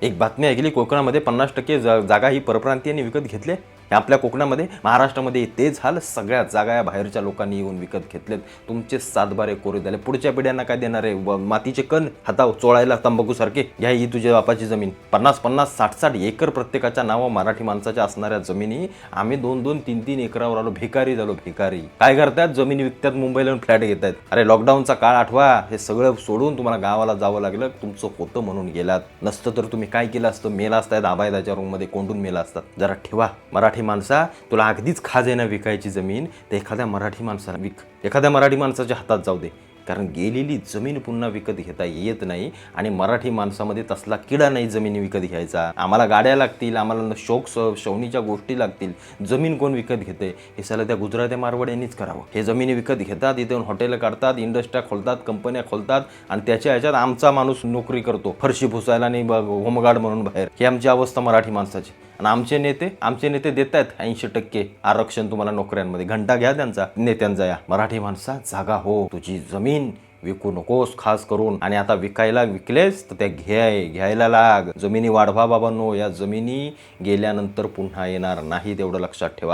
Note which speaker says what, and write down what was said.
Speaker 1: एक बातमी ऐकली, कोकणामध्ये 50% जागा ही परप्रांतीयांनी विकत घेतले. आपल्या कोकणामध्ये, महाराष्ट्रामध्ये तेच हाल. सगळ्या जागा या बाहेरच्या लोकांनी येऊन विकत घेतलेत. तुमचे सातबारे कोरे झाले. पुढच्या पिढ्यांना काय देणार आहे? मातीचे कण हातावर चोळायला तंबाखूसारखे. घ्या ही तुझ्या बापाची जमीन. 50-50, 60-60 एकर प्रत्येकाच्या नावावर मराठी माणसाच्या असणाऱ्या जमिनी आम्ही 2-2, 3-3 एकरावर आलो. भिकारी झालो, भिकारी. काय करतात? जमिनी विकतात, मुंबईला फ्लॅट घेत आहेत. अरे लॉकडाऊनचा काळ आठवा. हे सगळं सोडून तुम्हाला गावाला जावं लागलं. तुमचं होतं म्हणून गेलात. नसतं तर तुम्ही काय केलं असतं? मेला असतायत आबायदाच्या रूममध्ये कोंडून मेला असतात. जरा ठेवा. मराठी माणसा, तुला अगदीच खाजेना विकायची जमीन तर एखाद्या मराठी माणसाला विक. एखाद्या मराठी माणसाच्या हातात जाऊ दे. कारण गेलेली जमीन पुन्हा विकत घेता येत नाही. आणि मराठी माणसामध्ये तसला किडा नाही जमीन विकत घ्यायचा. आम्हाला गाड्या लागतील, आम्हाला शौक शवणीच्या गोष्टी लागतील. जमीन कोण विकत घेते? हे सगळं त्या गुजरात्या मारवाड्यांनीच करावं. हे जमिनी विकत घेतात, इथे हॉटेल काढतात, इंडस्ट्र्या खोलतात, कंपन्या खोलतात आणि त्याच्या ह्याच्यात आमचा माणूस नोकरी करतो फरशी पुसायला आणि होमगार्ड म्हणून बाहेर. ही आमची अवस्था मराठी माणसाची. आणि आमचे नेते देत आहेत 80% आरक्षण तुम्हाला नोकऱ्यांमध्ये. घंटा घ्या त्यांचा, नेत्यांचा. या मराठी माणसा जागा हो. तुझी जमीन विकू नकोस खास करून. आणि आता विकलेस तर त्या घ्यायला लाग. जमिनी वाढवा बाबांनो. या जमिनी गेल्यानंतर पुन्हा येणार नाही, तेवढं लक्षात ठेवा.